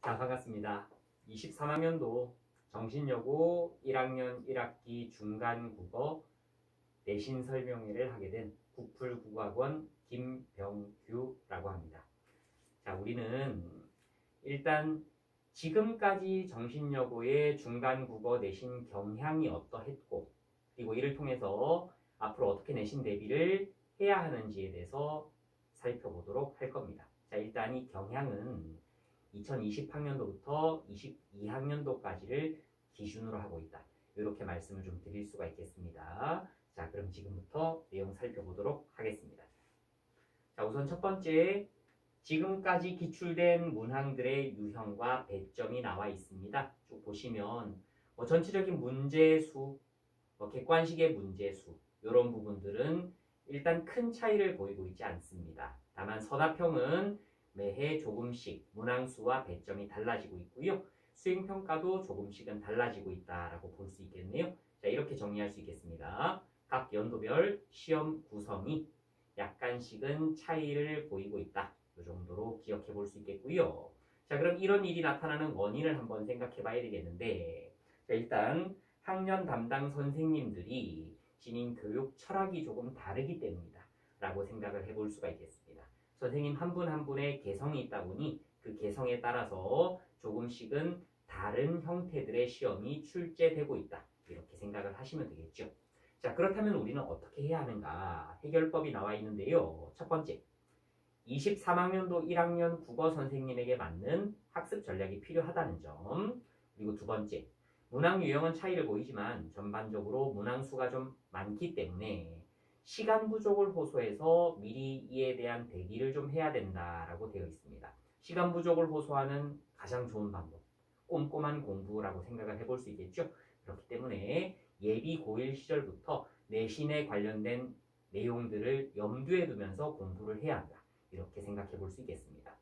자, 반갑습니다. 23학년도 정신여고 1학년 1학기 중간국어 내신 설명회를 하게 된 국풀국어학원 김병규라고 합니다. 자, 우리는 일단 지금까지 정신여고의 중간국어 내신 경향이 어떠했고, 그리고 이를 통해서 앞으로 어떻게 내신 대비를 해야 하는지에 대해서 살펴보도록 할 겁니다. 자, 일단 이 경향은 2020학년도부터 22학년도까지를 기준으로 하고 있다. 이렇게 말씀을 좀 드릴 수가 있겠습니다. 자, 그럼 지금부터 내용 살펴보도록 하겠습니다. 자, 우선 첫 번째, 지금까지 기출된 문항들의 유형과 배점이 나와 있습니다. 쭉 보시면 전체적인 문제수, 객관식의 문제수 이런 부분들은 일단 큰 차이를 보이고 있지 않습니다. 다만 서답형은 매해 조금씩 문항수와 배점이 달라지고 있고요. 수행평가도 조금씩은 달라지고 있다라고 볼 수 있겠네요. 자, 이렇게 정리할 수 있겠습니다. 각 연도별 시험 구성이 약간씩은 차이를 보이고 있다. 이 정도로 기억해 볼 수 있겠고요. 자, 그럼 이런 일이 나타나는 원인을 한번 생각해 봐야 되겠는데, 자, 일단 학년 담당 선생님들이 지닌 교육 철학이 조금 다르기 때문이다 라고 생각을 해볼 수가 있겠습니다. 선생님 한 분 한 분의 개성이 있다 보니 그 개성에 따라서 조금씩은 다른 형태들의 시험이 출제되고 있다. 이렇게 생각을 하시면 되겠죠. 자, 그렇다면 우리는 어떻게 해야 하는가? 해결법이 나와 있는데요. 첫 번째, 23학년도 1학년 국어 선생님에게 맞는 학습 전략이 필요하다는 점. 그리고 두 번째, 문항 유형은 차이를 보이지만 전반적으로 문항 수가 좀 많기 때문에 시간 부족을 호소해서 미리 이에 대한 대기를 좀 해야 된다라고 되어 있습니다. 시간 부족을 호소하는 가장 좋은 방법, 꼼꼼한 공부라고 생각을 해볼 수 있겠죠. 그렇기 때문에 예비 고1 시절부터 내신에 관련된 내용들을 염두에 두면서 공부를 해야 한다. 이렇게 생각해 볼 수 있겠습니다.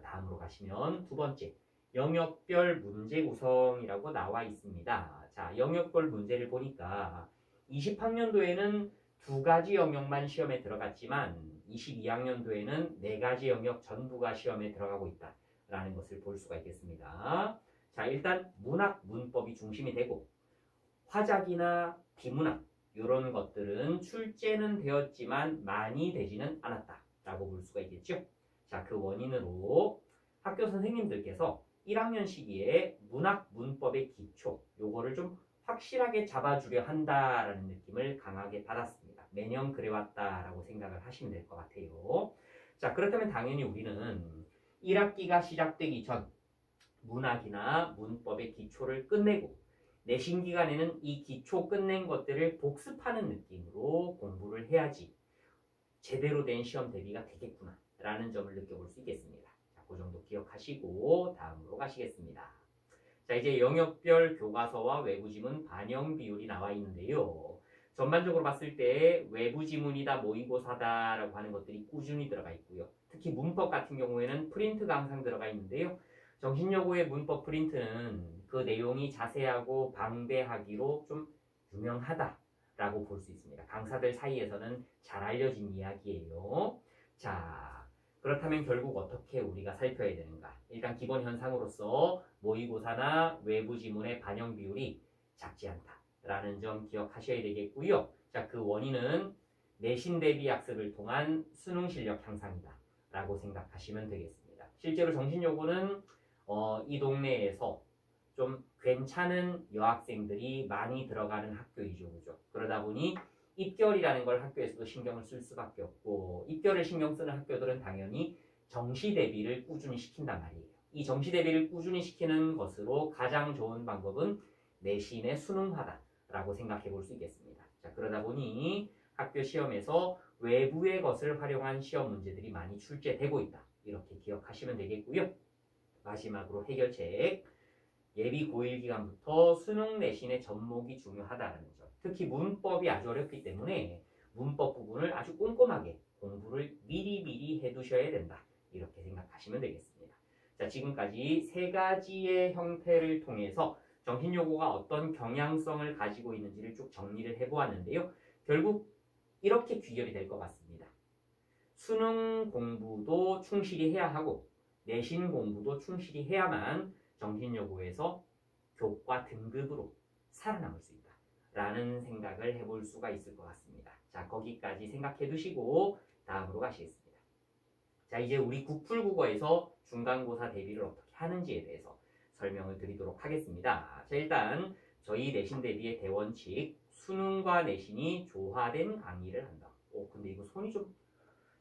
다음으로 가시면 두 번째, 영역별 문제 구성이라고 나와 있습니다. 자, 영역별 문제를 보니까 20학년도에는 두 가지 영역만 시험에 들어갔지만 22학년도에는 네 가지 영역 전부가 시험에 들어가고 있다라는 것을 볼 수가 있겠습니다. 자, 일단 문학, 문법이 중심이 되고 화작이나 비문학 이런 것들은 출제는 되었지만 많이 되지는 않았다라고 볼 수가 있겠죠. 자, 그 원인으로 학교 선생님들께서 1학년 시기에 문학, 문법의 기초 요거를 좀 확실하게 잡아주려 한다라는 느낌을 강하게 받았습니다. 매년 그래왔다라고 생각을 하시면 될 것 같아요. 자, 그렇다면 당연히 우리는 1학기가 시작되기 전 문학이나 문법의 기초를 끝내고 내신 기간에는 이 기초 끝낸 것들을 복습하는 느낌으로 공부를 해야지 제대로 된 시험 대비가 되겠구나 라는 점을 느껴볼 수 있겠습니다. 자, 그 정도 기억하시고 다음으로 가시겠습니다. 자, 이제 영역별 교과서와 외부 지문 반영 비율이 나와 있는데요. 전반적으로 봤을 때 외부 지문이다, 모의고사다라고 하는 것들이 꾸준히 들어가 있고요. 특히 문법 같은 경우에는 프린트가 항상 들어가 있는데요. 정신여고의 문법 프린트는 그 내용이 자세하고 방대하기로 좀 유명하다라고 볼 수 있습니다. 강사들 사이에서는 잘 알려진 이야기예요. 자, 그렇다면 결국 어떻게 우리가 살펴야 되는가? 일단 기본 현상으로서 모의고사나 외부 지문의 반영 비율이 작지 않다라는 점 기억하셔야 되겠고요. 자, 그 원인은 내신 대비 학습을 통한 수능 실력 향상이다라고 생각하시면 되겠습니다. 실제로 정신여고는 이 동네에서 좀 괜찮은 여학생들이 많이 들어가는 학교이죠, 그죠? 그러다 보니 입결이라는 걸 학교에서도 신경을 쓸 수밖에 없고, 입결을 신경 쓰는 학교들은 당연히 정시 대비를 꾸준히 시킨단 말이에요. 이 정시 대비를 꾸준히 시키는 것으로 가장 좋은 방법은 내신의 수능화다라고 생각해 볼 수 있겠습니다. 자, 그러다 보니 학교 시험에서 외부의 것을 활용한 시험 문제들이 많이 출제되고 있다. 이렇게 기억하시면 되겠고요. 마지막으로 해결책. 예비 고1 기간부터 수능 내신의 접목이 중요하다는 점. 특히 문법이 아주 어렵기 때문에 문법 부분을 아주 꼼꼼하게 공부를 미리 해두셔야 된다. 이렇게 생각하시면 되겠습니다. 자, 지금까지 세 가지의 형태를 통해서 정신여고가 어떤 경향성을 가지고 있는지를 쭉 정리를 해보았는데요. 결국 이렇게 귀결이 될 것 같습니다. 수능 공부도 충실히 해야 하고 내신 공부도 충실히 해야만 정신여고에서 교과 등급으로 살아남을 수 있다 라는 생각을 해볼 수가 있을 것 같습니다. 자, 거기까지 생각해 두시고 다음으로 가시겠습니다. 자, 이제 우리 국풀국어에서 중간고사 대비를 어떻게 하는지에 대해서 설명을 드리도록 하겠습니다. 자, 일단 저희 내신 대비의 대원칙, 수능과 내신이 조화된 강의를 한다. 근데 이거 손이 좀,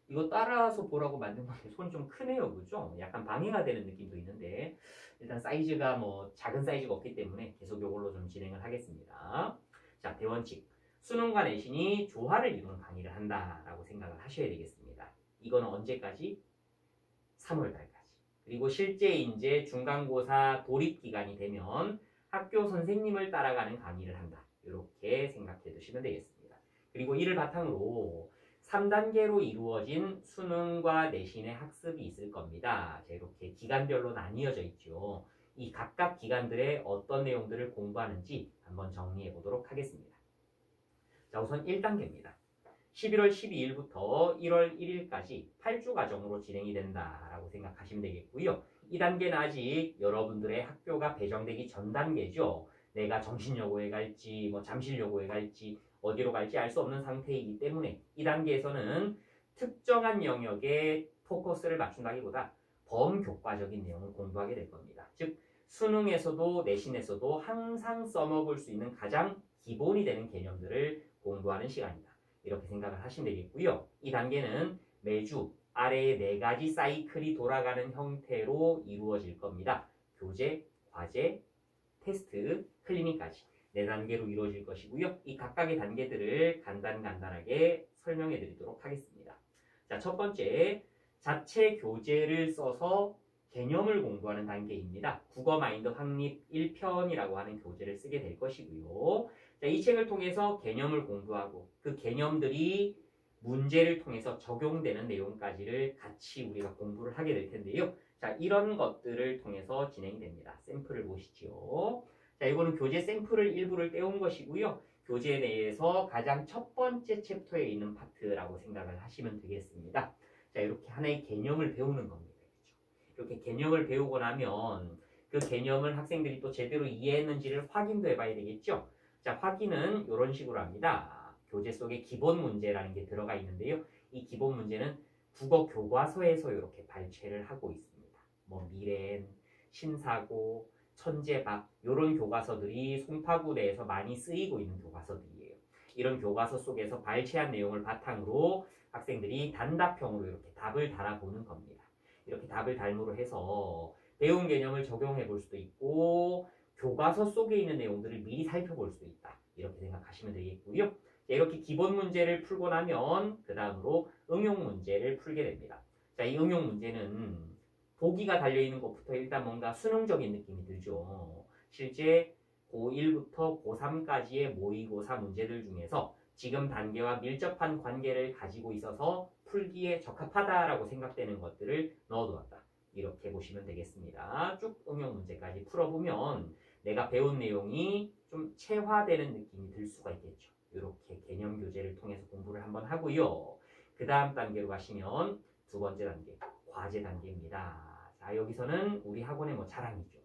이거 따라서 보라고 만든 건데 손이 좀 크네요. 그죠? 약간 방해가 되는 느낌도 있는데 일단 사이즈가 뭐 작은 사이즈가 없기 때문에 계속 이걸로 좀 진행을 하겠습니다. 자, 대원칙. 수능과 내신이 조화를 이루는 강의를 한다라고 생각을 하셔야 되겠습니다. 이거는 언제까지? 3월달까지. 그리고 실제 이제 중간고사 돌입 기간이 되면 학교 선생님을 따라가는 강의를 한다. 이렇게 생각해 두시면 되겠습니다. 그리고 이를 바탕으로 3단계로 이루어진 수능과 내신의 학습이 있을 겁니다. 자, 이렇게 기간별로 나뉘어져 있죠. 이 각각 기간들의 어떤 내용들을 공부하는지 한번 정리해 보도록 하겠습니다. 자, 우선 1단계입니다. 11월 12일부터 1월 1일까지 8주 과정으로 진행이 된다라고 생각하시면 되겠고요. 2단계는 아직 여러분들의 학교가 배정되기 전 단계죠. 내가 정신여고에 갈지 뭐 잠실여고에 갈지 어디로 갈지 알 수 없는 상태이기 때문에 2단계에서는 특정한 영역에 포커스를 맞춘다기보다 범교과적인 내용을 공부하게 될 겁니다. 즉 수능에서도 내신에서도 항상 써먹을 수 있는 가장 기본이 되는 개념들을 공부하는 시간이다. 이렇게 생각을 하시면 되겠고요. 이 단계는 매주 아래의 4가지 사이클이 돌아가는 형태로 이루어질 겁니다. 교재, 과제, 테스트, 클리닉까지 4단계로 이루어질 것이고요. 이 각각의 단계들을 간단하게 설명해 드리도록 하겠습니다. 자, 첫 번째, 자체 교재를 써서 개념을 공부하는 단계입니다. 국어 마인드 확립 1편이라고 하는 교재를 쓰게 될 것이고요. 자, 이 책을 통해서 개념을 공부하고 그 개념들이 문제를 통해서 적용되는 내용까지를 같이 우리가 공부를 하게 될 텐데요. 자, 이런 것들을 통해서 진행이 됩니다. 샘플을 보시죠. 자, 이거는 교재 샘플을 일부를 떼온 것이고요. 교재 내에서 가장 첫 번째 챕터에 있는 파트라고 생각을 하시면 되겠습니다. 자, 이렇게 하나의 개념을 배우는 겁니다. 이렇게 개념을 배우고 나면 그 개념을 학생들이 또 제대로 이해했는지를 확인도 해봐야 되겠죠. 자, 확인은 이런 식으로 합니다. 교재 속에 기본 문제라는 게 들어가 있는데요. 이 기본 문제는 국어 교과서에서 이렇게 발췌를 하고 있습니다. 뭐 미래엔, 신사고, 천재밥 이런 교과서들이 송파구 내에서 많이 쓰이고 있는 교과서들이에요. 이런 교과서 속에서 발췌한 내용을 바탕으로 학생들이 단답형으로 이렇게 답을 달아보는 겁니다. 이렇게 답을 달므로 해서 배운 개념을 적용해 볼 수도 있고 교과서 속에 있는 내용들을 미리 살펴볼 수도 있다. 이렇게 생각하시면 되겠고요. 이렇게 기본 문제를 풀고 나면 그 다음으로 응용 문제를 풀게 됩니다. 자, 이 응용 문제는 보기가 달려있는 것부터 일단 뭔가 수능적인 느낌이 들죠. 실제 고1부터 고3까지의 모의고사 문제들 중에서 지금 단계와 밀접한 관계를 가지고 있어서 풀기에 적합하다라고 생각되는 것들을 넣어두었다. 이렇게 보시면 되겠습니다. 쭉 응용 문제까지 풀어보면 내가 배운 내용이 좀 체화되는 느낌이 들 수가 있겠죠. 이렇게 개념 교재를 통해서 공부를 한번 하고요. 그 다음 단계로 가시면 두 번째 단계, 과제 단계입니다. 자, 여기서는 우리 학원의 뭐 자랑이죠.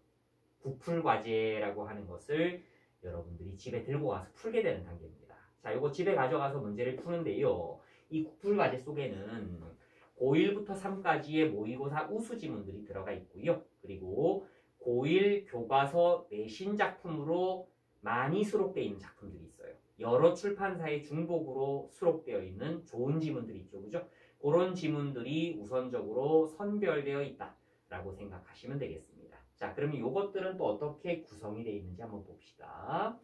국풀과제라고 하는 것을 여러분들이 집에 들고 와서 풀게 되는 단계입니다. 자, 이거 집에 가져가서 문제를 푸는데요. 이 국풀과제 속에는 고1부터 3까지의 모의고사 우수 지문들이 들어가 있고요. 그리고 고1 교과서 내신 작품으로 많이 수록되어 있는 작품들이 있어요. 여러 출판사의 중복으로 수록되어 있는 좋은 지문들이 있죠. 그죠? 그런 지문들이 우선적으로 선별되어 있다라고 생각하시면 되겠습니다. 자, 그러면 이것들은 또 어떻게 구성이 되어 있는지 한번 봅시다.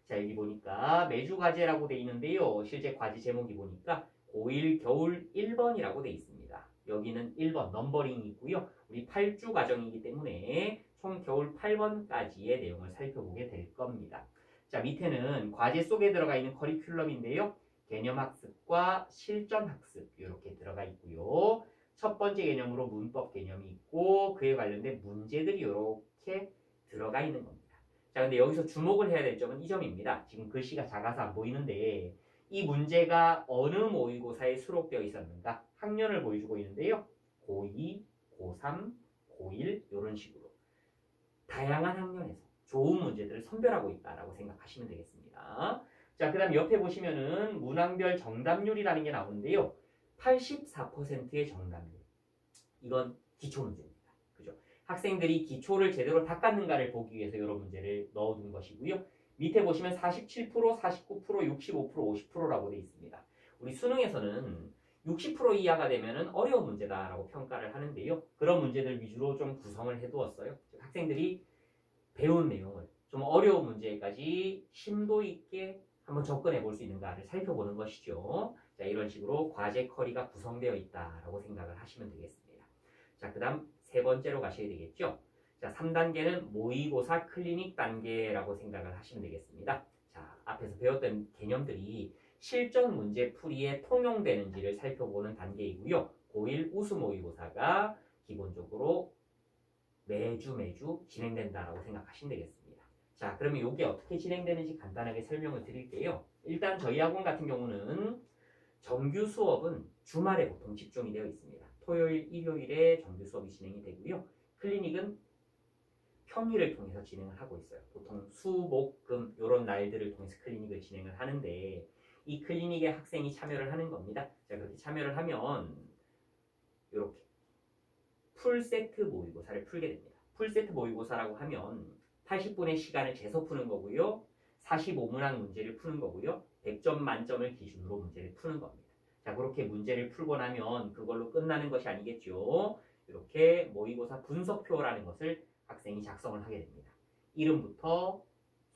자, 여기 보니까 매주 과제라고 되어 있는데요. 실제 과제 제목이 보니까 고1 겨울 1번이라고 되어 있습니다. 여기는 1번 넘버링이 있고요. 우리 8주 과정이기 때문에 총 겨울 8번까지의 내용을 살펴보게 될 겁니다. 자, 밑에는 과제 속에 들어가 있는 커리큘럼인데요. 개념학습과 실전학습 이렇게 들어가 있고요. 첫 번째 개념으로 문법 개념이 있고 그에 관련된 문제들이 이렇게 들어가 있는 겁니다. 자, 근데 여기서 주목을 해야 될 점은 이 점입니다. 지금 글씨가 작아서 안 보이는데 이 문제가 어느 모의고사에 수록되어 있었는가 학년을 보여주고 있는데요. 고2, 고3, 고1 이런 식으로 다양한 학년에서 좋은 문제들을 선별하고 있다라고 생각하시면 되겠습니다. 자, 그 다음 옆에 보시면은 문항별 정답률이라는 게 나오는데요. 84%의 정답률. 이건 기초 문제입니다. 그죠? 학생들이 기초를 제대로 닦았는가를 보기 위해서 이런 문제를 넣어둔 것이고요. 밑에 보시면 47%, 49%, 65%, 50%라고 되어 있습니다. 우리 수능에서는 60% 이하가 되면은 어려운 문제다라고 평가를 하는데요. 그런 문제들 위주로 좀 구성을 해두었어요. 학생들이 배운 내용을 좀 어려운 문제까지 심도 있게 한번 접근해 볼 수 있는가를 살펴보는 것이죠. 자, 이런 식으로 과제 커리가 구성되어 있다라고 생각을 하시면 되겠습니다. 자, 그 다음 세 번째로 가셔야 되겠죠. 자, 3단계는 모의고사 클리닉 단계라고 생각을 하시면 되겠습니다. 자, 앞에서 배웠던 개념들이 실전 문제 풀이에 통용되는지를 살펴보는 단계이고요. 고1 우수 모의고사가 기본적으로 매주 진행된다라고 생각하시면 되겠습니다. 자, 그러면 이게 어떻게 진행되는지 간단하게 설명을 드릴게요. 일단 저희 학원 같은 경우는 정규 수업은 주말에 보통 집중이 되어 있습니다. 토요일, 일요일에 정규 수업이 진행이 되고요. 클리닉은 평일을 통해서 진행을 하고 있어요. 보통 수, 목, 금 이런 날들을 통해서 클리닉을 진행을 하는데 이 클리닉에 학생이 참여를 하는 겁니다. 자, 그렇게 참여를 하면 이렇게 풀세트 모의고사를 풀게 됩니다. 풀세트 모의고사라고 하면 80분의 시간을 재서 푸는 거고요. 45문항 문제를 푸는 거고요. 100점 만점을 기준으로 문제를 푸는 겁니다. 자, 그렇게 문제를 풀고 나면 그걸로 끝나는 것이 아니겠죠. 이렇게 모의고사 분석표라는 것을 학생이 작성을 하게 됩니다. 이름부터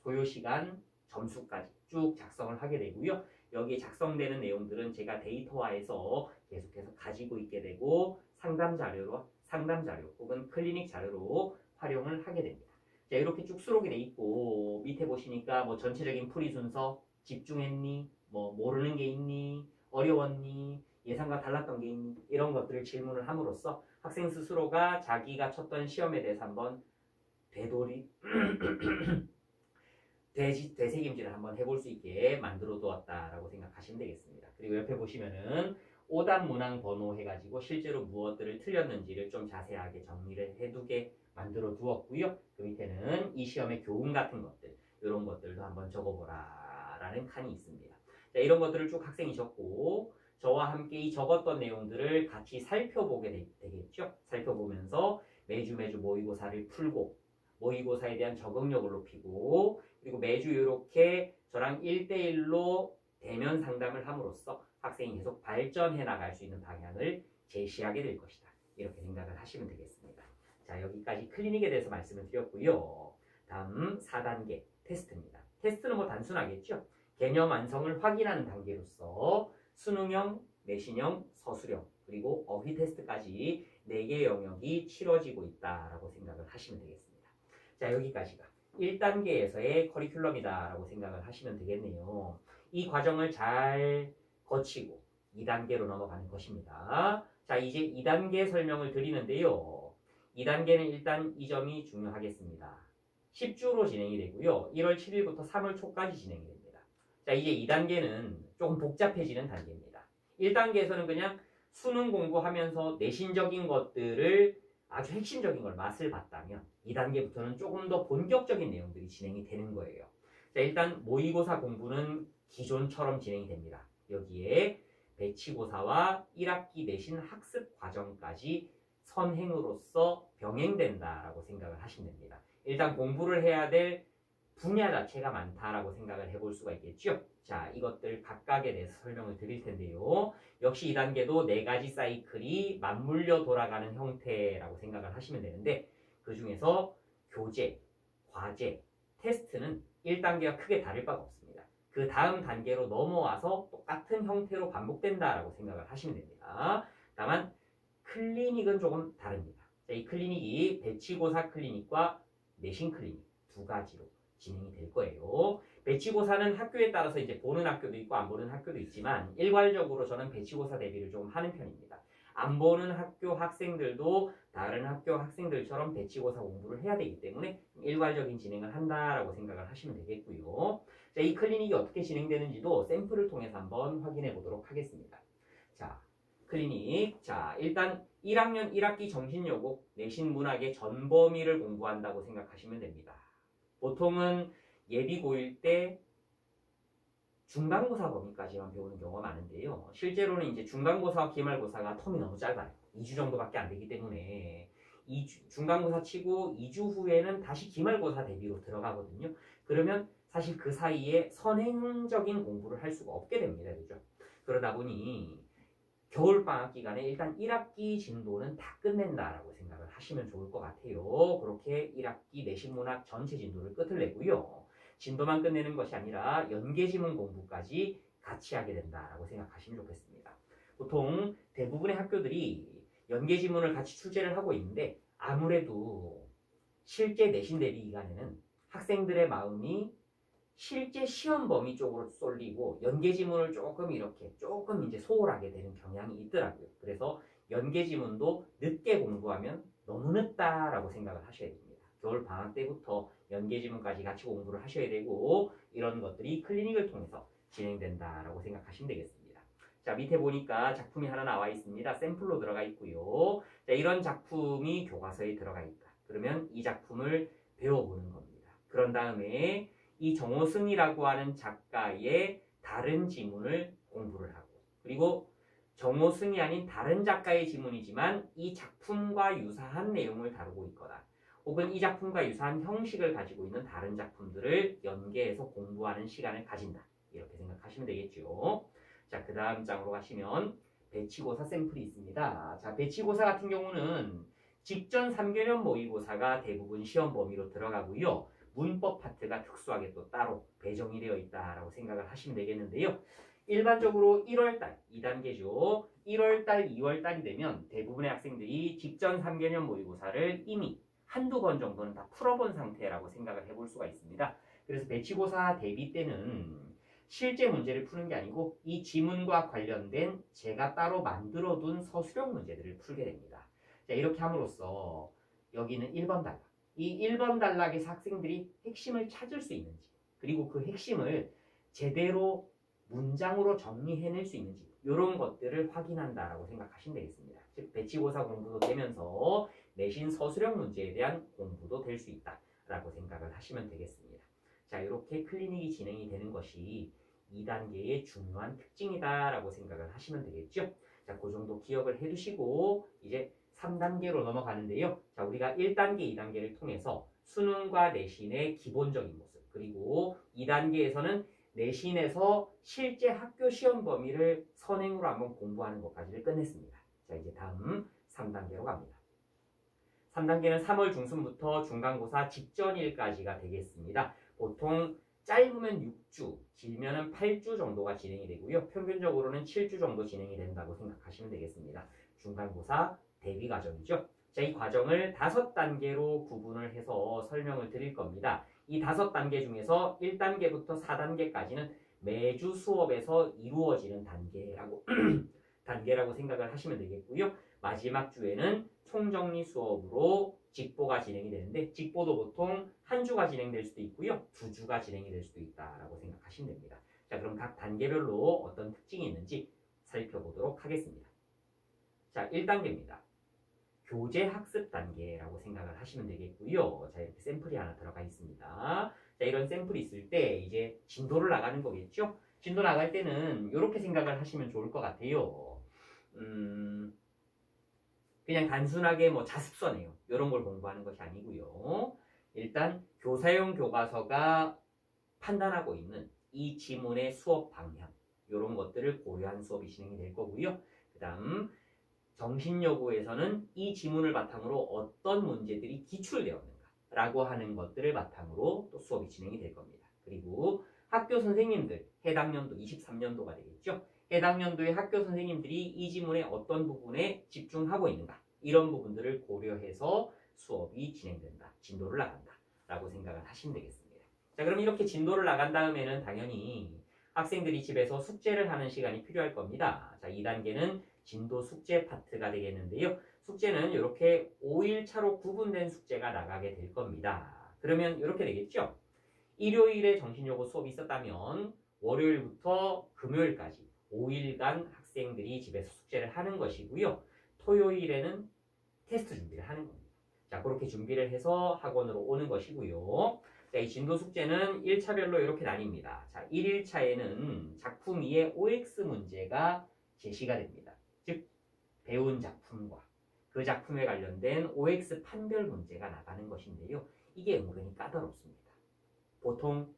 소요시간, 점수까지 쭉 작성을 하게 되고요. 여기에 작성되는 내용들은 제가 데이터화해서 계속해서 가지고 있게 되고 상담 자료 혹은 클리닉 자료로 활용을 하게 됩니다. 자, 이렇게 쭉 수록이 돼 있고 밑에 보시니까 뭐 전체적인 풀이 순서, 집중했니, 뭐 모르는 게 있니, 어려웠니, 예상과 달랐던 게 있니, 이런 것들을 질문을 함으로써 학생 스스로가 자기가 쳤던 시험에 대해서 한번 되새김질을 한번 해볼 수 있게 만들어 두었다라고 생각하시면 되겠습니다. 그리고 옆에 보시면은 오답 문항 번호 해가지고 실제로 무엇들을 틀렸는지를 좀 자세하게 정리를 해두게 만들어 두었고요. 그 밑에는 이 시험의 교훈 같은 것들, 이런 것들도 한번 적어보라 라는 칸이 있습니다. 자, 이런 것들을 쭉 학생이 적고 저와 함께 이 적었던 내용들을 같이 살펴보게 되겠죠. 살펴보면서 매주 모의고사를 풀고 모의고사에 대한 적응력을 높이고 그리고 매주 이렇게 저랑 1대1로 대면 상담을 함으로써 학생이 계속 발전해 나갈 수 있는 방향을 제시하게 될 것이다. 이렇게 생각을 하시면 되겠습니다. 자, 여기까지 클리닉에 대해서 말씀을 드렸고요. 다음 4단계 테스트입니다. 테스트는 뭐 단순하겠죠. 개념 완성을 확인하는 단계로서 수능형, 내신형, 서술형 그리고 어휘 테스트까지 4개의 영역이 치러지고 있다라고 생각을 하시면 되겠습니다. 자, 여기까지가 1단계에서의 커리큘럼이다 라고 생각을 하시면 되겠네요. 이 과정을 잘 거치고 2단계로 넘어가는 것입니다. 자, 이제 2단계 설명을 드리는데요. 2단계는 일단 이 점이 중요하겠습니다. 10주로 진행이 되고요. 1월 7일부터 3월 초까지 진행이 됩니다. 자, 이제 2단계는 조금 복잡해지는 단계입니다. 1단계에서는 그냥 수능 공부하면서 내신적인 것들을 아주 핵심적인 걸 맛을 봤다면 2단계부터는 조금 더 본격적인 내용들이 진행이 되는 거예요. 자, 일단 모의고사 공부는 기존처럼 진행이 됩니다. 여기에 배치고사와 1학기 내신 학습 과정까지 선행으로서 병행된다라고 생각을 하시면 됩니다. 일단 공부를 해야 될 분야 자체가 많다라고 생각을 해볼 수가 있겠죠. 자, 이것들 각각에 대해서 설명을 드릴 텐데요. 역시 2단계도 4가지 사이클이 맞물려 돌아가는 형태라고 생각을 하시면 되는데 그 중에서 교재, 과제, 테스트는 1단계와 크게 다를 바가 없습니다. 그 다음 단계로 넘어와서 똑같은 형태로 반복된다라고 생각을 하시면 됩니다. 다만 클리닉은 조금 다릅니다. 자, 이 클리닉이 배치고사 클리닉과 내신 클리닉 2가지로 진행이 될 거예요. 배치고사는 학교에 따라서 이제 보는 학교도 있고 안 보는 학교도 있지만 일괄적으로 저는 배치고사 대비를 좀 하는 편입니다. 안 보는 학교 학생들도 다른 학교 학생들처럼 배치고사 공부를 해야 되기 때문에 일괄적인 진행을 한다라고 생각을 하시면 되겠고요. 자, 이 클리닉이 어떻게 진행되는지도 샘플을 통해서 한번 확인해 보도록 하겠습니다. 자, 클리닉. 자, 일단 1학년 1학기 정신여고 내신 문학의 전 범위를 공부한다고 생각하시면 됩니다. 보통은 예비 고1 때 중간고사 범위까지만 배우는 경우가 많은데요. 실제로는 이제 중간고사와 기말고사가 텀이 너무 짧아요. 2주 정도밖에 안 되기 때문에 중간고사 치고 2주 후에는 다시 기말고사 대비로 들어가거든요. 그러면 사실 그 사이에 선행적인 공부를 할 수가 없게 됩니다. 그죠? 그러다 보니 겨울방학 기간에 일단 1학기 진도는 다 끝낸다라고 생각을 하시면 좋을 것 같아요. 그렇게 1학기 내신문학 전체 진도를 끝을 내고요. 진도만 끝내는 것이 아니라 연계지문 공부까지 같이 하게 된다라고 생각하시면 좋겠습니다. 보통 대부분의 학교들이 연계지문을 같이 출제를 하고 있는데 아무래도 실제 내신 대비 기간에는 학생들의 마음이 실제 시험 범위 쪽으로 쏠리고 연계지문을 조금 이제 소홀하게 되는 경향이 있더라고요. 그래서 연계지문도 늦게 공부하면 너무 늦다라고 생각을 하셔야 됩니다. 겨울 방학 때부터 연계지문까지 같이 공부를 하셔야 되고 이런 것들이 클리닉을 통해서 진행된다라고 생각하시면 되겠습니다. 자, 밑에 보니까 작품이 하나 나와 있습니다. 샘플로 들어가 있고요. 자, 이런 작품이 교과서에 들어가 있다. 그러면 이 작품을 배워보는 겁니다. 그런 다음에 이 정호승이라고 하는 작가의 다른 지문을 공부를 하고 그리고 정호승이 아닌 다른 작가의 지문이지만 이 작품과 유사한 내용을 다루고 있거나 혹은 이 작품과 유사한 형식을 가지고 있는 다른 작품들을 연계해서 공부하는 시간을 가진다. 이렇게 생각하시면 되겠죠. 자, 그 다음 장으로 가시면 배치고사 샘플이 있습니다. 자, 배치고사 같은 경우는 직전 3개년 모의고사가 대부분 시험 범위로 들어가고요. 문법 파트가 특수하게 또 따로 배정이 되어 있다라고 생각을 하시면 되겠는데요. 일반적으로 1월달 2단계죠. 1월달, 2월달이 되면 대부분의 학생들이 직전 3개년 모의고사를 이미 한두 번 정도는 다 풀어본 상태라고 생각을 해볼 수가 있습니다. 그래서 배치고사 대비 때는 실제 문제를 푸는 게 아니고 이 지문과 관련된 제가 따로 만들어둔 서술형 문제들을 풀게 됩니다. 자, 이렇게 함으로써 여기는 1번 단락. 이 1번 단락에서 학생들이 핵심을 찾을 수 있는지 그리고 그 핵심을 제대로 문장으로 정리해낼 수 있는지 이런 것들을 확인한다라고 생각하시면 되겠습니다. 즉 배치고사 공부도 되면서 내신 서술형 문제에 대한 공부도 될 수 있다라고 생각을 하시면 되겠습니다. 자, 이렇게 클리닉이 진행이 되는 것이 2단계의 중요한 특징이다라고 생각을 하시면 되겠죠. 자, 그 정도 기억을 해두시고 이제 3단계로 넘어가는데요. 자, 우리가 1단계, 2단계를 통해서 수능과 내신의 기본적인 모습 그리고 2단계에서는 내신에서 실제 학교 시험 범위를 선행으로 한번 공부하는 것까지를 끝냈습니다. 자, 이제 다음 3단계로 갑니다. 3단계는 3월 중순부터 중간고사 직전일까지가 되겠습니다. 보통 짧으면 6주, 길면은 8주 정도가 진행이 되고요. 평균적으로는 7주 정도 진행이 된다고 생각하시면 되겠습니다. 중간고사 대비 과정이죠. 자, 이 과정을 5단계로 구분을 해서 설명을 드릴 겁니다. 이 5단계 중에서 1단계부터 4단계까지는 매주 수업에서 이루어지는 단계라고 생각을 하시면 되겠고요. 마지막 주에는 총정리 수업으로 직보가 진행이 되는데 직보도 보통 한 주가 진행될 수도 있고요. 2주가 진행이 될 수도 있다라고 생각하시면 됩니다. 자, 그럼 각 단계별로 어떤 특징이 있는지 살펴보도록 하겠습니다. 자, 1단계입니다. 교재 학습 단계라고 생각을 하시면 되겠고요. 자, 이렇게 샘플이 하나 들어가 있습니다. 자, 이런 샘플이 있을 때 이제 진도를 나가는 거겠죠? 진도 나갈 때는 이렇게 생각을 하시면 좋을 것 같아요. 그냥 단순하게 뭐 자습서네요. 이런 걸 공부하는 것이 아니고요. 일단 교사용 교과서가 판단하고 있는 이 지문의 수업 방향 이런 것들을 고려한 수업이 진행이 될 거고요. 그 다음 정신여고에서는 이 지문을 바탕으로 어떤 문제들이 기출되었는가 라고 하는 것들을 바탕으로 또 수업이 진행이 될 겁니다. 그리고 학교 선생님들, 해당 연도 23년도가 되겠죠. 해당 연도의 학교 선생님들이 이 지문의 어떤 부분에 집중하고 있는가 이런 부분들을 고려해서 수업이 진행된다. 진도를 나간다 라고 생각을 하시면 되겠습니다. 자, 그럼 이렇게 진도를 나간 다음에는 당연히 학생들이 집에서 숙제를 하는 시간이 필요할 겁니다. 자, 2단계는 진도 숙제 파트가 되겠는데요. 숙제는 이렇게 5일차로 구분된 숙제가 나가게 될 겁니다. 그러면 이렇게 되겠죠. 일요일에 정신여고 수업이 있었다면 월요일부터 금요일까지 5일간 학생들이 집에서 숙제를 하는 것이고요. 토요일에는 테스트 준비를 하는 겁니다. 자, 그렇게 준비를 해서 학원으로 오는 것이고요. 자, 이 진도 숙제는 1차별로 이렇게 나뉩니다. 자, 1일차에는 작품 2의 OX 문제가 제시가 됩니다. 즉, 배운 작품과 그 작품에 관련된 OX 판별 문제가 나가는 것인데요. 이게 은근히 까다롭습니다. 보통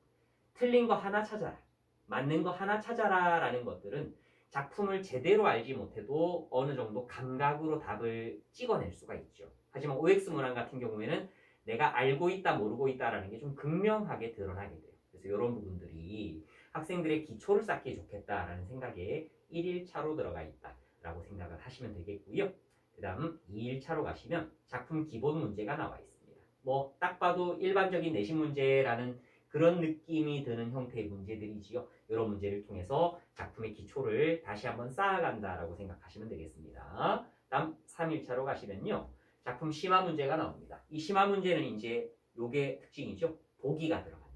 틀린 거 하나 찾아라, 맞는 거 하나 찾아라 라는 것들은 작품을 제대로 알지 못해도 어느 정도 감각으로 답을 찍어낼 수가 있죠. 하지만 OX 문항 같은 경우에는 내가 알고 있다 모르고 있다라는 게 좀 극명하게 드러나게 돼요. 그래서 이런 부분들이 학생들의 기초를 쌓기 좋겠다라는 생각에 1일차로 들어가 있다라고 생각을 하시면 되겠고요. 그 다음 2일차로 가시면 작품 기본 문제가 나와 있습니다. 뭐 딱 봐도 일반적인 내신 문제라는 그런 느낌이 드는 형태의 문제들이지요. 이런 문제를 통해서 작품의 기초를 다시 한번 쌓아간다라고 생각하시면 되겠습니다. 다음 3일차로 가시면요. 작품 심화 문제가 나옵니다. 이 심화 문제는 이제 요게 특징이죠. 보기가 들어간다.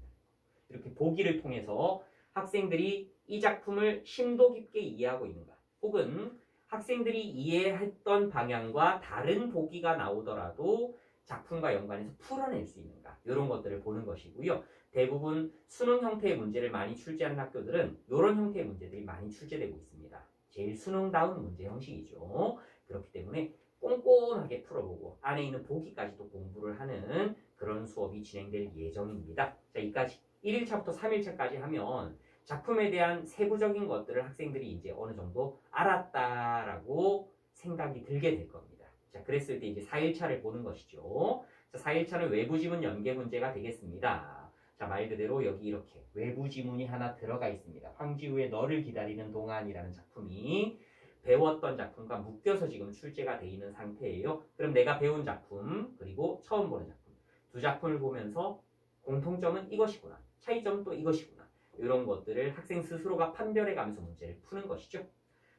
이렇게 보기를 통해서 학생들이 이 작품을 심도 깊게 이해하고 있는가, 혹은 학생들이 이해했던 방향과 다른 보기가 나오더라도 작품과 연관해서 풀어낼 수 있는가, 이런 것들을 보는 것이고요. 대부분 수능 형태의 문제를 많이 출제하는 학교들은 이런 형태의 문제들이 많이 출제되고 있습니다. 제일 수능다운 문제 형식이죠. 그렇기 때문에 꼼꼼하게 풀어보고 안에 있는 보기까지도 공부를 하는 그런 수업이 진행될 예정입니다. 자, 이까지 1일차부터 3일차까지 하면 작품에 대한 세부적인 것들을 학생들이 이제 어느 정도 알았다라고 생각이 들게 될 겁니다. 자, 그랬을 때 이제 4일차를 보는 것이죠. 자, 4일차는 외부 지문 연계 문제가 되겠습니다. 자, 말 그대로 여기 이렇게 외부 지문이 하나 들어가 있습니다. 황지우의 너를 기다리는 동안이라는 작품이 배웠던 작품과 묶여서 지금 출제가 돼 있는 상태예요. 그럼 내가 배운 작품 그리고 처음 보는 작품, 두 작품을 보면서 공통점은 이것이구나, 차이점은 또 이것이구나, 이런 것들을 학생 스스로가 판별해가면서 문제를 푸는 것이죠.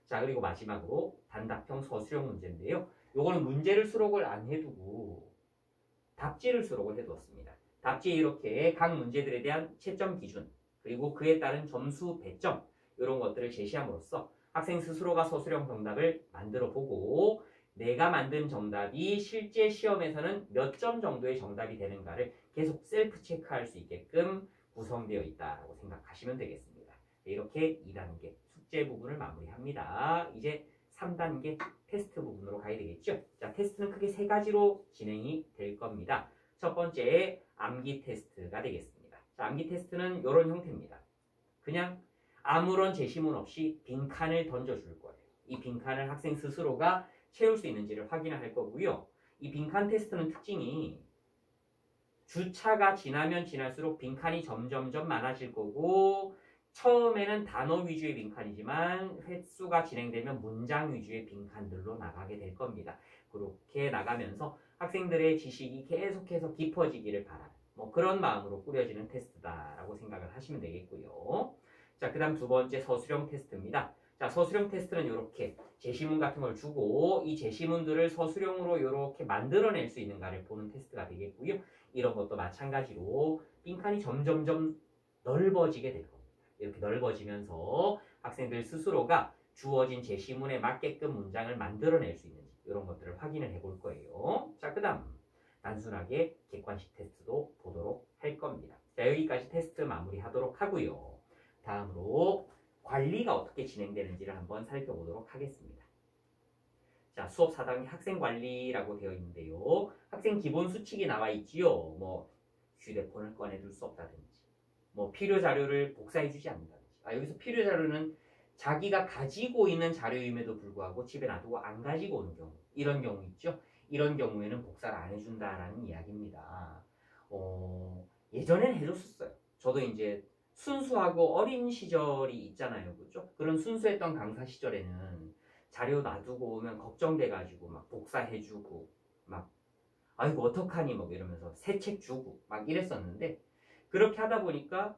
자, 그리고 마지막으로 단답형 서술형 문제인데요. 요거는 문제를 수록을 안 해두고 답지를 수록을 해두었습니다. 답지에 이렇게 각 문제들에 대한 채점 기준, 그리고 그에 따른 점수 배점, 이런 것들을 제시함으로써 학생 스스로가 서술형 정답을 만들어 보고 내가 만든 정답이 실제 시험에서는 몇 점 정도의 정답이 되는가를 계속 셀프 체크할 수 있게끔 구성되어 있다고 생각하시면 되겠습니다. 이렇게 2단계 숙제 부분을 마무리합니다. 이제 3단계 테스트 부분으로 가야 되겠죠. 자, 테스트는 크게 세 가지로 진행이 될 겁니다. 첫 번째 암기 테스트가 되겠습니다. 자, 암기 테스트는 이런 형태입니다. 그냥 아무런 제시문 없이 빈칸을 던져줄 거예요. 이 빈칸을 학생 스스로가 채울 수 있는지를 확인할 거고요. 이 빈칸 테스트는 특징이 주차가 지나면 지날수록 빈칸이 점점점 많아질 거고, 처음에는 단어 위주의 빈칸이지만 횟수가 진행되면 문장 위주의 빈칸들로 나가게 될 겁니다. 그렇게 나가면서 학생들의 지식이 계속해서 깊어지기를 바라는 뭐 그런 마음으로 꾸려지는 테스트다라고 생각을 하시면 되겠고요. 자, 그 다음 두 번째 서술형 테스트입니다. 자, 서술형 테스트는 이렇게 제시문 같은 걸 주고 이 제시문들을 서술형으로 이렇게 만들어낼 수 있는가를 보는 테스트가 되겠고요. 이런 것도 마찬가지로 빈칸이 점점점 넓어지게 될 겁니다. 이렇게 넓어지면서 학생들 스스로가 주어진 제시문에 맞게끔 문장을 만들어낼 수 있는지 이런 것들을 확인을 해볼 거예요. 자, 그 다음 단순하게 객관식 테스트도 보도록 할 겁니다. 자, 여기까지 테스트 마무리하도록 하고요. 다음으로 관리가 어떻게 진행되는지를 한번 살펴보도록 하겠습니다. 자, 수업 4단계 학생관리라고 되어 있는데요. 학생 기본 수칙이 나와 있지요. 뭐 휴대폰을 꺼내둘 수 없다든지, 뭐 필요 자료를 복사해주지 않는다든지. 여기서 필요 자료는 자기가 가지고 있는 자료임에도 불구하고 집에 놔두고 안 가지고 오는 경우, 이런 경우 있죠. 이런 경우에는 복사를 안 해준다라는 이야기입니다. 예전엔 해줬었어요. 저도 이제 순수하고 어린 시절이 있잖아요. 그죠? 그런 순수했던 강사 시절에는 자료 놔두고 오면 걱정돼가지고 막 복사해주고 막 아이고 어떡하니 막 이러면서 새 책 주고 막 이랬었는데, 그렇게 하다 보니까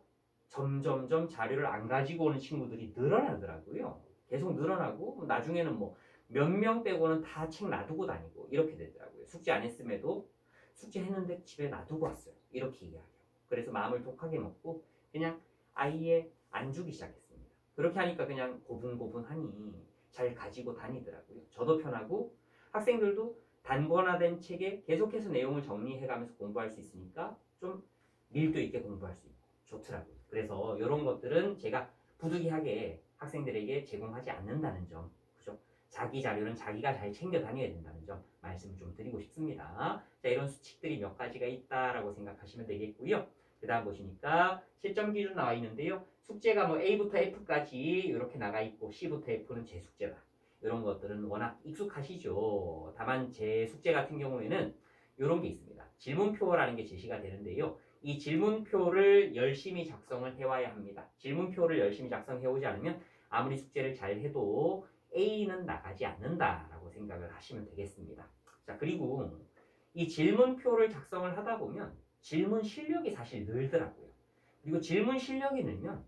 점점점 자료를 안 가지고 오는 친구들이 늘어나더라고요. 계속 늘어나고 나중에는 뭐 몇 명 빼고는 다 책 놔두고 다니고 이렇게 되더라고요. 숙제 안 했음에도 숙제했는데 집에 놔두고 왔어요. 이렇게 이야기하고. 그래서 마음을 독하게 먹고 그냥 아예 안 주기 시작했습니다. 그렇게 하니까 그냥 고분고분하니 잘 가지고 다니더라고요. 저도 편하고 학생들도 단권화된 책에 계속해서 내용을 정리해가면서 공부할 수 있으니까 좀 밀도 있게 공부할 수 있고 좋더라고요. 그래서 이런 것들은 제가 부득이하게 학생들에게 제공하지 않는다는 점, 그죠? 자기 자료는 자기가 잘 챙겨 다녀야 된다는 점 말씀을 좀 드리고 싶습니다. 자, 이런 수칙들이 몇 가지가 있다라고 생각하시면 되겠고요. 그 다음 보시니까 실점 기준 나와 있는데요. 숙제가 뭐 A부터 F까지 이렇게 나가 있고 C부터 F는 제 숙제다. 이런 것들은 워낙 익숙하시죠. 다만 제 숙제 같은 경우에는 이런 게 있습니다. 질문표라는 게 제시가 되는데요. 이 질문표를 열심히 작성을 해와야 합니다. 질문표를 열심히 작성해 오지 않으면 아무리 숙제를 잘 해도 A는 나가지 않는다라고 생각을 하시면 되겠습니다. 자, 그리고 이 질문표를 작성을 하다 보면 질문 실력이 사실 늘더라고요. 그리고 질문 실력이 늘면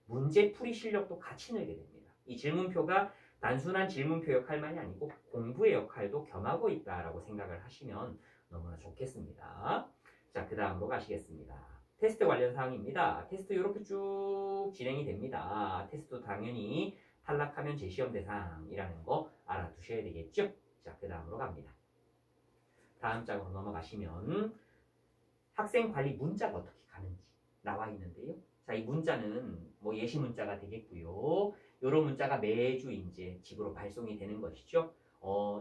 문제풀이 실력도 같이 늘게 됩니다. 이 질문표가 단순한 질문표 역할만이 아니고 공부의 역할도 겸하고 있다라고 생각을 하시면 너무나 좋겠습니다. 자, 그 다음으로 가시겠습니다. 테스트 관련 사항입니다. 테스트 이렇게 쭉 진행이 됩니다. 테스트도 당연히 탈락하면 재시험 대상이라는 거 알아두셔야 되겠죠? 자, 그 다음으로 갑니다. 다음 장으로 넘어가시면 학생 관리 문자가 어떻게 가는지 나와 있는데요. 자, 이 문자는 뭐 예시 문자가 되겠고요. 이런 문자가 매주 이제 집으로 발송이 되는 것이죠.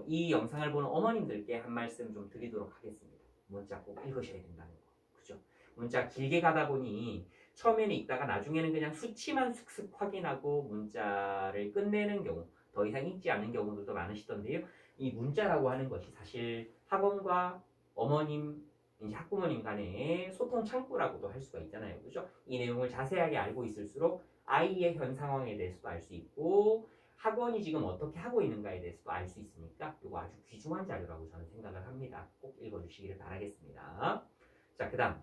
이 영상을 보는 어머님들께 한 말씀 좀 드리도록 하겠습니다. 문자 꼭 읽으셔야 된다는 거. 그죠? 문자 길게 가다 보니 처음에는 읽다가 나중에는 그냥 수치만 슥슥 확인하고 문자를 끝내는 경우, 더 이상 읽지 않는 경우들도 많으시던데요. 이 문자라고 하는 것이 사실 학원과 어머님, 이제 학부모님 간의 소통 창구라고도 할 수가 있잖아요. 그죠? 이 내용을 자세하게 알고 있을수록 아이의 현 상황에 대해서도 알 수 있고 학원이 지금 어떻게 하고 있는가에 대해서도 알 수 있으니까 이거 아주 귀중한 자료라고 저는 생각을 합니다. 꼭 읽어주시기를 바라겠습니다. 자, 그 다음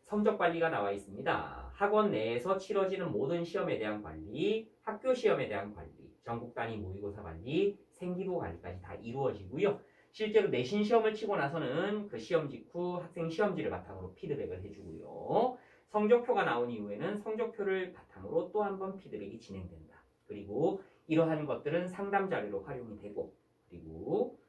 성적 관리가 나와 있습니다. 학원 내에서 치러지는 모든 시험에 대한 관리, 학교 시험에 대한 관리, 전국 단위 모의고사 관리, 생기부 관리까지 다 이루어지고요. 실제로 내신 시험을 치고 나서는 그 시험 직후 학생 시험지를 바탕으로 피드백을 해주고요. 성적표가 나온 이후에는 성적표를 바탕으로 또 한 번 피드백이 진행된다. 그리고 이러한 것들은 상담 자료로 활용이 되고, 그리고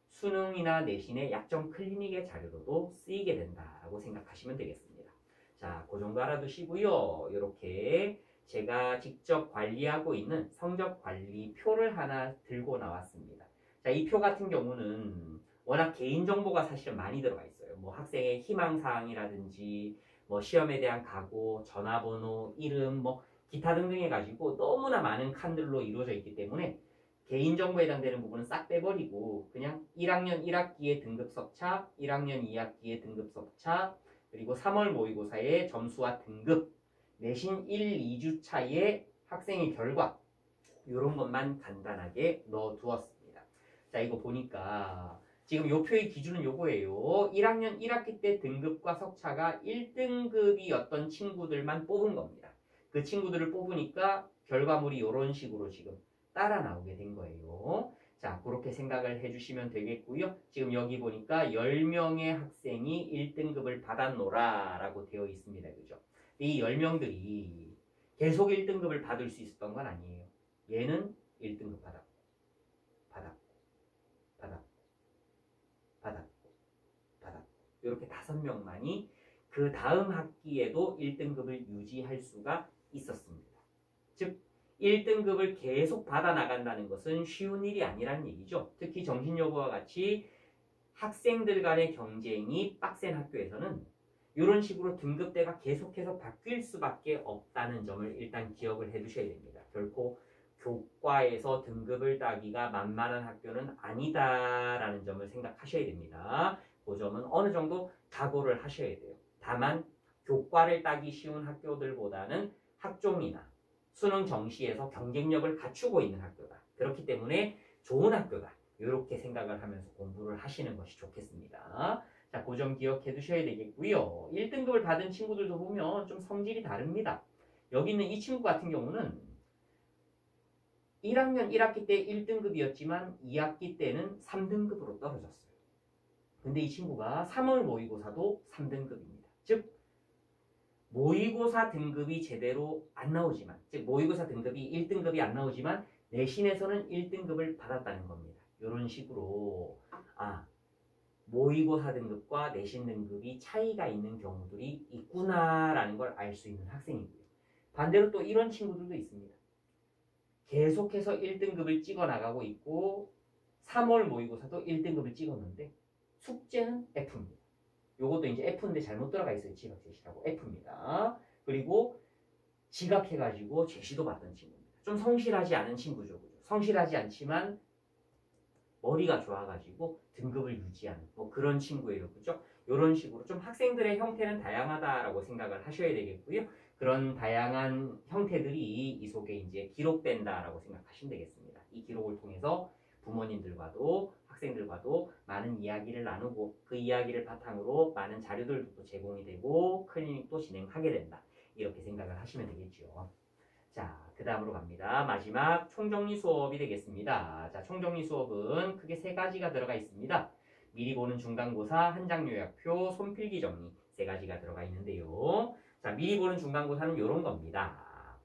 수능이나 내신의 약점 클리닉의 자료로도 쓰이게 된다라고 생각하시면 되겠습니다. 자, 그 정도 알아두시고요. 이렇게 제가 직접 관리하고 있는 성적 관리표를 하나 들고 나왔습니다. 자, 이 표 같은 경우는 워낙 개인정보가 사실은 많이 들어가 있어요. 뭐 학생의 희망사항이라든지 뭐 시험에 대한 각오, 전화번호, 이름, 뭐 기타 등등 해가지고 너무나 많은 칸들로 이루어져 있기 때문에 개인정보에 해당되는 부분은 싹 빼버리고 그냥 1학년 1학기의 등급석차, 1학년 2학기의 등급석차, 그리고 3월 모의고사의 점수와 등급, 내신 1, 2주 차이의 학생의 결과 이런 것만 간단하게 넣어두었습니다. 자, 이거 보니까 지금 요 표의 기준은 요거예요. 1학년 1학기 때 등급과 석차가 1등급이었던 친구들만 뽑은 겁니다. 그 친구들을 뽑으니까 결과물이 이런 식으로 지금 따라 나오게 된 거예요. 자, 그렇게 생각을 해주시면 되겠고요. 지금 여기 보니까 10명의 학생이 1등급을 받았노라 라고 되어 있습니다. 그죠? 이 10명들이 계속 1등급을 받을 수 있었던 건 아니에요. 얘는 1등급 받았고 이렇게 5명만이 그 다음 학기에도 1등급을 유지할 수가 있었습니다. 즉 1등급을 계속 받아 나간다는 것은 쉬운 일이 아니라는 얘기죠. 특히 정신여고와 같이 학생들 간의 경쟁이 빡센 학교에서는 이런 식으로 등급대가 계속해서 바뀔 수밖에 없다는 점을 일단 기억을 해두셔야 됩니다. 결코 교과에서 등급을 따기가 만만한 학교는 아니다라는 점을 생각하셔야 됩니다. 그 점은 어느 정도 각오를 하셔야 돼요. 다만 교과를 따기 쉬운 학교들보다는 학종이나 수능 정시에서 경쟁력을 갖추고 있는 학교다. 그렇기 때문에 좋은 학교다. 이렇게 생각을 하면서 공부를 하시는 것이 좋겠습니다. 자, 그 점 기억해 두셔야 되겠고요. 1등급을 받은 친구들도 보면 좀 성질이 다릅니다. 여기 있는 이 친구 같은 경우는 1학년 1학기 때 1등급이었지만 2학기 때는 3등급으로 떨어졌어요. 근데 이 친구가 3월 모의고사도 3등급입니다. 즉 모의고사 등급이 제대로 안 나오지만, 즉 모의고사 등급이 1등급이 안 나오지만 내신에서는 1등급을 받았다는 겁니다. 이런 식으로 모의고사 등급과 내신 등급이 차이가 있는 경우들이 있구나라는 걸 알 수 있는 학생이고요. 반대로 또 이런 친구들도 있습니다. 계속해서 1등급을 찍어 나가고 있고 3월 모의고사도 1등급을 찍었는데 숙제는 F입니다. 요것도 이제 F인데 잘못 들어가 있어요. 지각 제시라고 F입니다. 그리고 지각해가지고 제시도 받던 친구입니다. 좀 성실하지 않은 친구죠. 그죠? 성실하지 않지만 머리가 좋아가지고 등급을 유지하는 뭐 그런 친구예요. 그죠? 이런 식으로 좀 학생들의 형태는 다양하다라고 생각을 하셔야 되겠고요. 그런 다양한 형태들이 이 속에 이제 기록된다라고 생각하시면 되겠습니다. 이 기록을 통해서 부모님들과도 학생들과도 많은 이야기를 나누고 그 이야기를 바탕으로 많은 자료들도 제공이 되고 클리닉도 진행하게 된다. 이렇게 생각을 하시면 되겠죠. 자, 그 다음으로 갑니다. 마지막 총정리 수업이 되겠습니다. 자, 총정리 수업은 크게 세 가지가 들어가 있습니다. 미리 보는 중간고사, 한장 요약표, 손필기 정리 세 가지가 들어가 있는데요. 자, 미리 보는 중간고사는 이런 겁니다.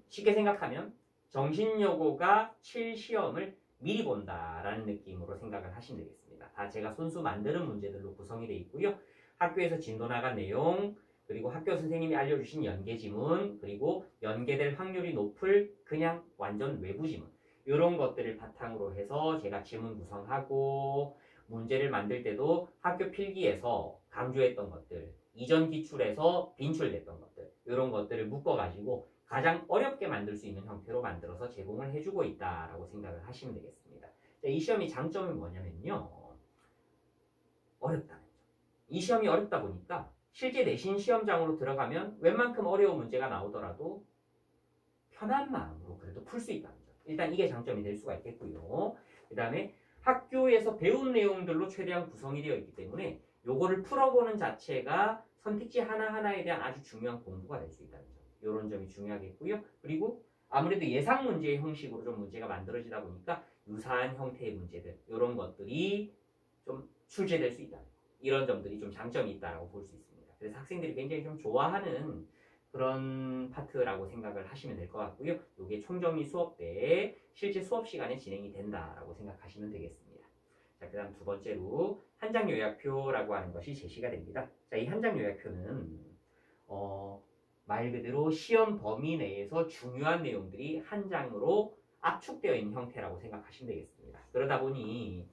쉽게 생각하면 정신여고가 칠 시험을 미리 본다라는 느낌으로 생각을 하시면 되겠습니다. 다 제가 손수 만드는 문제들로 구성이 되어 있고요. 학교에서 진도 나간 내용, 그리고 학교 선생님이 알려주신 연계 지문, 그리고 연계될 확률이 높을 그냥 완전 외부 지문 이런 것들을 바탕으로 해서 제가 질문 구성하고 문제를 만들 때도 학교 필기에서 강조했던 것들, 이전 기출에서 빈출됐던 것들 이런 것들을 묶어가지고 가장 어렵게 만들 수 있는 형태로 만들어서 제공을 해주고 있다라고 생각을 하시면 되겠습니다. 이 시험의 장점이 뭐냐면요. 어렵다는 점. 이 시험이 어렵다 보니까 실제 내신 시험장으로 들어가면 웬만큼 어려운 문제가 나오더라도 편한 마음으로 그래도 풀 수 있다는 점. 일단 이게 장점이 될 수가 있겠고요. 그 다음에 학교에서 배운 내용들로 최대한 구성이 되어 있기 때문에 요거를 풀어보는 자체가 선택지 하나하나에 대한 아주 중요한 공부가 될 수 있다는 점. 이런 점이 중요하겠고요. 그리고 아무래도 예상 문제의 형식으로 좀 문제가 만들어지다 보니까 유사한 형태의 문제들 이런 것들이 좀 출제될 수 있다는 점. 이런 점들이 좀 장점이 있다고 볼 수 있습니다. 그래서 학생들이 굉장히 좀 좋아하는 그런 파트라고 생각을 하시면 될 것 같고요. 이게 총정리 수업 때 실제 수업 시간에 진행이 된다라고 생각하시면 되겠습니다. 자, 그 다음 두 번째로 한 장 요약표라고 하는 것이 제시가 됩니다. 자, 이 한 장 요약표는 말 그대로 시험 범위 내에서 중요한 내용들이 한 장으로 압축되어 있는 형태라고 생각하시면 되겠습니다. 그러다 보니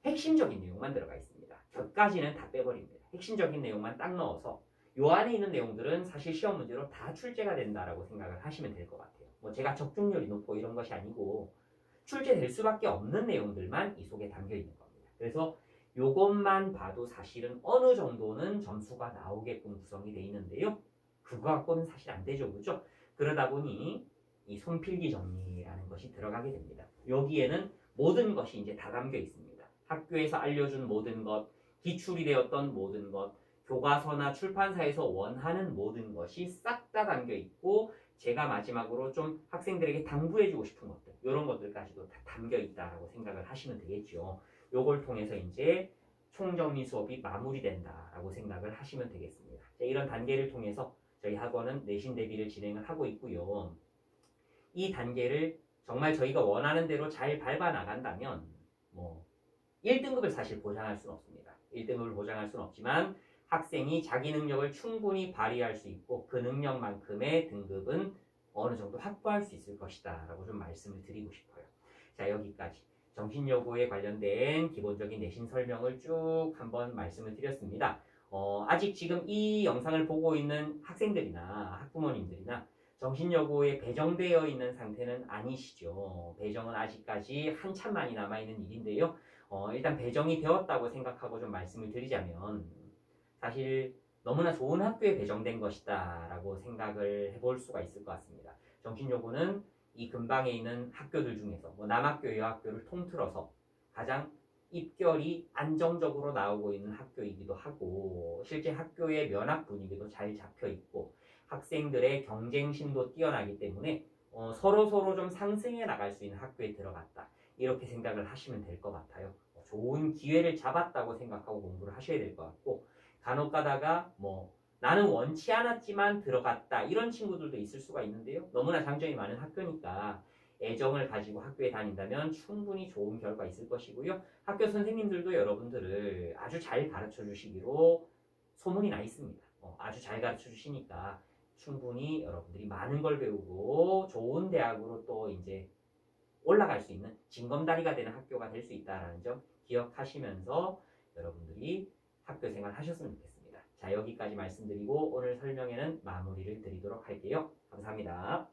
핵심적인 내용만 들어가 있습니다. 곁까지는 다 빼버립니다. 핵심적인 내용만 딱 넣어서 요 안에 있는 내용들은 사실 시험 문제로 다 출제가 된다라고 생각을 하시면 될 것 같아요. 뭐 제가 적중률이 높고 이런 것이 아니고 출제될 수밖에 없는 내용들만 이 속에 담겨 있는 겁니다. 그래서 요것만 봐도 사실은 어느 정도는 점수가 나오게끔 구성이 되어 있는데요. 그거 갖고는 사실 안 되죠. 그죠? 그러다 보니 이 손필기 정리라는 것이 들어가게 됩니다. 여기에는 모든 것이 이제 다 담겨 있습니다. 학교에서 알려준 모든 것, 기출이 되었던 모든 것, 교과서나 출판사에서 원하는 모든 것이 싹 다 담겨 있고 제가 마지막으로 좀 학생들에게 당부해주고 싶은 것들 이런 것들까지도 다 담겨 있다라고 생각을 하시면 되겠죠. 요걸 통해서 이제 총정리 수업이 마무리된다라고 생각을 하시면 되겠습니다. 자, 이런 단계를 통해서 저희 학원은 내신 대비를 진행을 하고 있고요. 이 단계를 정말 저희가 원하는 대로 잘 밟아 나간다면 뭐 1등급을 사실 보장할 수는 없습니다. 1등급을 보장할 수는 없지만 학생이 자기 능력을 충분히 발휘할 수 있고 그 능력만큼의 등급은 어느 정도 확보할 수 있을 것이다 라고 좀 말씀을 드리고 싶어요. 자, 여기까지 정신여고에 관련된 기본적인 내신 설명을 쭉 한번 말씀을 드렸습니다. 아직 지금 이 영상을 보고 있는 학생들이나 학부모님들이나 정신여고에 배정되어 있는 상태는 아니시죠. 배정은 아직까지 한참 많이 남아있는 일인데요. 일단 배정이 되었다고 생각하고 좀 말씀을 드리자면 사실 너무나 좋은 학교에 배정된 것이다 라고 생각을 해볼 수가 있을 것 같습니다. 정신여고는 이 근방에 있는 학교들 중에서 뭐 남학교, 여학교를 통틀어서 가장 입결이 안정적으로 나오고 있는 학교이기도 하고 실제 학교의 면학 분위기도 잘 잡혀 있고 학생들의 경쟁심도 뛰어나기 때문에 서로 좀 상승해 나갈 수 있는 학교에 들어갔다. 이렇게 생각을 하시면 될 것 같아요. 좋은 기회를 잡았다고 생각하고 공부를 하셔야 될 것 같고 간혹 가다가 뭐 나는 원치 않았지만 들어갔다 이런 친구들도 있을 수가 있는데요. 너무나 장점이 많은 학교니까 애정을 가지고 학교에 다닌다면 충분히 좋은 결과 있을 것이고요. 학교 선생님들도 여러분들을 아주 잘 가르쳐 주시기로 소문이 나 있습니다. 아주 잘 가르쳐 주시니까 충분히 여러분들이 많은 걸 배우고 좋은 대학으로 또 이제 올라갈 수 있는 징검다리가 되는 학교가 될 수 있다는 점 기억하시면서 여러분들이 학교 생활 하셨으면 좋겠습니다. 자, 여기까지 말씀드리고 오늘 설명에는 마무리를 드리도록 할게요. 감사합니다.